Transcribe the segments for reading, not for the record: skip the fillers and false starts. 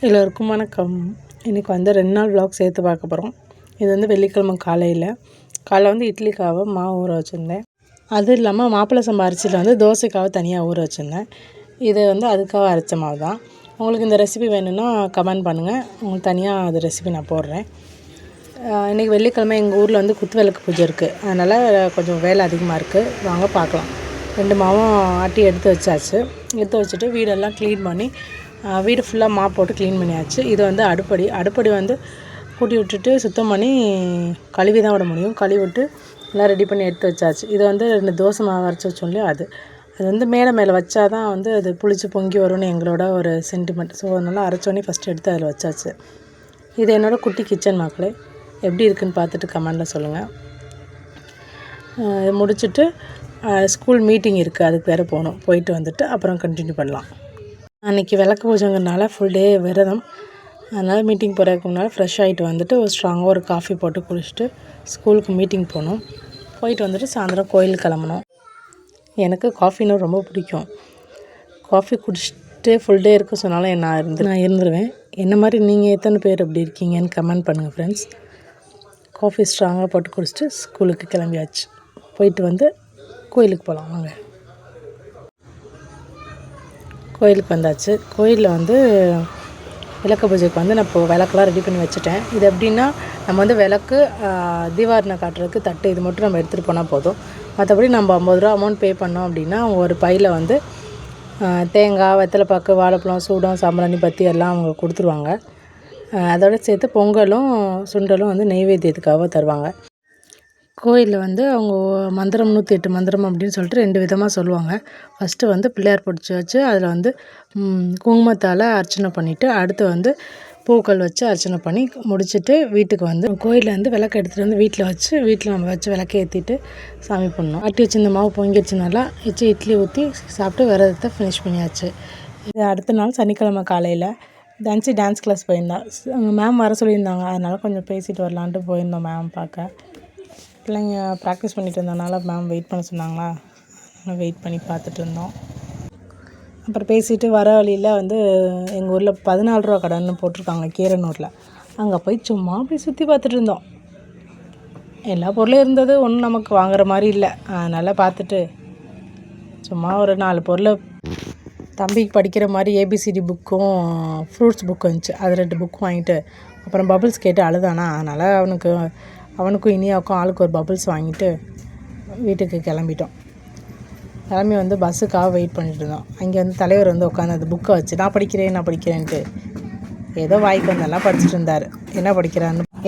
எல்லோருக்கும் வணக்கம். இன்றைக்கி வந்து 2 நாள் vlog சேர்த்து பார்க்க போகிறோம். இது வந்து வெள்ளிக்கிழமை காலையில் வந்து இட்லிக்காக மாவு ஊற வச்சுருந்தேன். அது இல்லாமல் மாப்பிள்ளை சம்பா அரிசியில் வந்து தோசைக்காக தனியாக ஊற வச்சுருந்தேன். இது வந்து அதுக்காக அரைச்ச மாவு தான். உங்களுக்கு இந்த ரெசிபி வேணும்னா கமெண்ட் பண்ணுங்கள், உங்களுக்கு தனியாக அது ரெசிபி நான் போடுறேன். இன்றைக்கி வெள்ளிக்கிழமை எங்கள் ஊரில் வந்து குத்து விளக்கு பூஜை இருக்குது, அதனால் கொஞ்சம் வேலை அதிகமாக இருக்குது. வாங்க பார்க்கலாம். 2 மாவும் ஆட்டி எடுத்து வச்சாச்சு. எடுத்து வச்சுட்டு வீடெல்லாம் க்ளீன் பண்ணி வீடு ஃபுல்லாக மாப் போட்டு க்ளீன் பண்ணியாச்சு. இது வந்து அடுப்படி வந்து கூட்டி விட்டுட்டு சுத்தம் பண்ணி கழுவி தான் விட முடியும். கழுவி விட்டு எல்லாம் ரெடி பண்ணி எடுத்து வச்சாச்சு. இது வந்து 2 தோசை மாவு அரைச்சி வச்சோம் இல்லையா, அது வந்து மேலே வச்சா தான் வந்து அது புளிச்சு பொங்கி வரும்னு எங்களோட ஒரு சென்டிமெண்ட். ஸோ அதனால் அரைச்சோன்னே ஃபஸ்ட்டு எடுத்து அதில் வச்சாச்சு. இது என்னோடய குட்டி கிச்சன் மக்களே. எப்படி இருக்குதுன்னு பார்த்துட்டு கமெண்டில் சொல்லுங்கள். முடிச்சுட்டு ஸ்கூல் மீட்டிங் இருக்குது, அதுக்கு வேறு போகணும். போயிட்டு வந்துட்டு அப்புறம் கண்டினியூ பண்ணலாம். அன்றைக்கி விளக்கு பூஜைங்கிறனால ஃபுல் டே விரதம். அதனால் மீட்டிங் போகிறதுக்கு முன்னால் ஃப்ரெஷ் ஆகிட்டு வந்துட்டு ஒரு ஸ்ட்ராங்காக ஒரு காஃபி போட்டு குடிச்சிட்டு ஸ்கூலுக்கு மீட்டிங் போகணும். போயிட்டு வந்துட்டு சாயந்தரம் கோயிலுக்கு கிளம்பணும். எனக்கு காஃபின்னா ரொம்ப பிடிக்கும். காஃபி குடிச்சிட்டு ஃபுல் டே இருக்க சொன்னாலும் நான் இருந்துருவேன். என்ன மாதிரி நீங்கள் எத்தனை பேர் எப்படி இருக்கீங்கன்னு கமெண்ட் பண்ணுங்கள் ஃப்ரெண்ட்ஸ். காஃபி ஸ்ட்ராங்காக போட்டு குடிச்சிட்டு ஸ்கூலுக்கு கிளம்பியாச்சு. போயிட்டு வந்து கோயிலுக்கு போகலாம் வாங்க. கோயிலுக்கு வந்தாச்சு. கோயிலில் வந்து விளக்கு பூஜைக்கு வந்து நான் இப்போது விளக்கெலாம் ரெடி பண்ணி வச்சுட்டேன். இது எப்படின்னா, நம்ம வந்து விளக்கு தீபாவளி காட்டுறதுக்கு தட்டு இது மட்டும் நம்ம எடுத்துகிட்டு போனால் போதும். மற்றபடி நம்ம 50 ரூபா அமௌண்ட் பே பண்ணோம் அப்படின்னா அவங்க ஒரு பையில் வந்து தேங்காய், வெத்தலைப்பாக்கு, வாழைப்பழம், சூடம், சாம்பிராணி, பத்தி எல்லாம் அவங்க கொடுத்துருவாங்க. அதோடு சேர்த்து பொங்கலும் சுண்டலும் வந்து நெய்வேத்தியத்துக்காக தருவாங்க. கோயிலில் வந்து அவங்க மந்திரம் 108 மந்திரம் அப்படின்னு சொல்லிட்டு 2 விதமாக சொல்லுவாங்க. ஃபஸ்ட்டு வந்து பிள்ளையார் பிடிச்சி வச்சு அதில் வந்து குங்குமத்தால் அர்ச்சனை பண்ணிவிட்டு, அடுத்து வந்து பூக்கள் வச்சு அர்ச்சனை பண்ணி முடிச்சுட்டு வீட்டுக்கு வந்து கோயிலில் வந்து விளக்கு எடுத்துகிட்டு வந்து வீட்டில் நம்ம வச்சு விளக்கு ஏற்றிட்டு சாமி பண்ணோம். ஆட்டி வச்சு இந்த மாவு பொங்கிடுச்சு, நல்லா வச்சு இட்லி ஊற்றி சாப்பிட்டு விரதத்தை ஃபினிஷ் பண்ணியாச்சு. இது அடுத்த நாள் சனிக்கிழமை காலையில் டான்ஸ் கிளாஸ் போயிருந்தோம். மேம் வர சொல்லியிருந்தாங்க, அதனால் கொஞ்சம் பேசிட்டு வரலான்ட்டு போயிருந்தோம் மேம் பார்க்க. பிள்ளைங்க ப்ராக்டிஸ் பண்ணிட்டு இருந்தனால மேம் வெயிட் பண்ண சொன்னாங்களா, வெயிட் பண்ணி பார்த்துட்டு இருந்தோம். அப்புறம் பேசிவிட்டு வர வழியில் வந்து எங்கள் ஊரில் 14 ரூபா கடைன்னு போட்டிருக்காங்க கீரனூரில். அங்கே போய் சும்மா அப்படி சுற்றி பார்த்துட்டு இருந்தோம். எல்லா பொருளும் இருந்தது, ஒன்றும் நமக்கு வாங்குற மாதிரி இல்லை. அதனால் பார்த்துட்டு சும்மா ஒரு 4 பொருளை தம்பிக்கு படிக்கிற மாதிரி ஏபிசிடி புக்கும் ஃப்ரூட்ஸ் புக்கும் இருந்துச்சு, அது 2 புக் வாங்கிட்டு அப்புறம் பபுள்ஸ் கேட்டு அழுதானா, அதனால் அவனுக்கும் இனியாவுக்கும் ஆளுக்கு ஒரு பபுள்ஸ் வாங்கிட்டு வீட்டுக்கு கிளம்பிட்டோம். கிளம்பி வந்து பஸ்ஸுக்காக வெயிட் பண்ணிட்டு இருந்தோம். அங்கே வந்து தலைவர் வந்து உட்காந்து அந்த புக்கை வச்சு நான் படிக்கிறேன்ட்டு ஏதோ வாய்க்கு வந்தெல்லாம் படிச்சுட்டு இருந்தார்.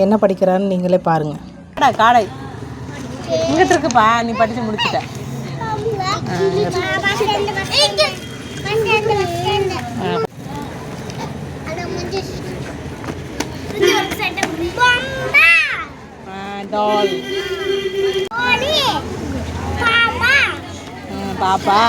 என்ன படிக்கிறான்னு நீங்களே பாருங்கள். காடை இங்கிட்டு இருக்குப்பா, நீ படித்து முடிச்சுட்ட. டால் பாப்பா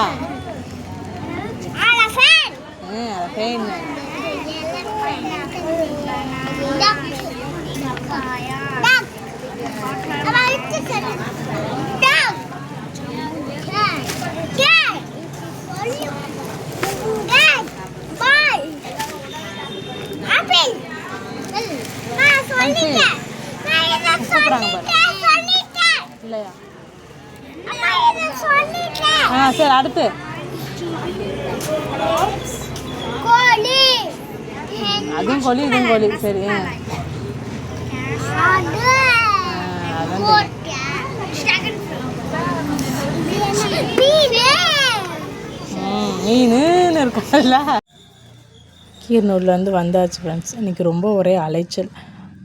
இல்லையா? சரி, அடுத்து அதுவும் கோழி இதுவும் கோழி. சரி, மீன் இருக்குல்ல. கீரனூரில் வந்து வந்தாச்சு ஃப்ரெண்ட்ஸ். இன்றைக்கி ரொம்ப ஒரே அலைச்சல்.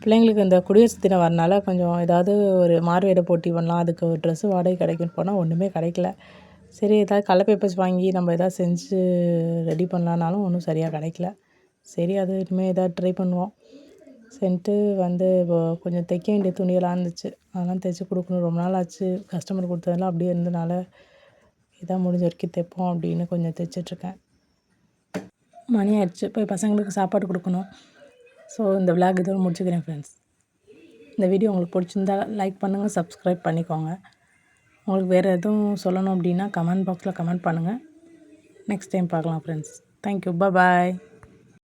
பிள்ளைங்களுக்கு இந்த குடியரசு தினம் வரனால கொஞ்சம் ஏதாவது ஒரு மாறுவேட போட்டி பண்ணலாம், அதுக்கு ஒரு ட்ரெஸ்ஸு வாடகை கிடைக்குன்னு போனால் ஒன்றுமே கிடைக்கல. சரி, ஏதாவது கலர் பேப்பர்ஸ் வாங்கி நம்ம எதாவது செஞ்சு ரெடி பண்ணலான்னாலும் ஒன்றும் சரியாக கிடைக்கல. சரி, அது இனிமேல் எதாவது ட்ரை பண்ணுவோம். சென்ட்டு வந்து கொஞ்சம் தைக்க வேண்டிய துணியெல்லாம் இருந்துச்சு, அதெல்லாம் தைச்சி கொடுக்கணும். ரொம்ப நாள் ஆச்சு, கஸ்டமர் கொடுத்ததெல்லாம் அப்படியே இருந்தனால இதான் முடிஞ்ச வரைக்கும் தைப்போம் அப்படின்னு கொஞ்சம் தைச்சிட்ருக்கேன். மணி ஆயிடுச்சு, போய் பசங்களுக்கு சாப்பாடு கொடுக்கணும். ஸோ இந்த விளாக் இதோட முடிச்சுக்கிறேன் ஃப்ரெண்ட்ஸ். இந்த வீடியோ உங்களுக்கு பிடிச்சிருந்தா லைக் பண்ணுங்கள், சப்ஸ்கிரைப் பண்ணிக்கோங்க. உங்களுக்கு வேறு எதுவும் சொல்லணும் அப்படின்னா கமெண்ட் பாக்ஸில் கமெண்ட் பண்ணுங்கள். நெக்ஸ்ட் டைம் பார்க்கலாம் ஃப்ரெண்ட்ஸ். தேங்க்யூ, பாய்.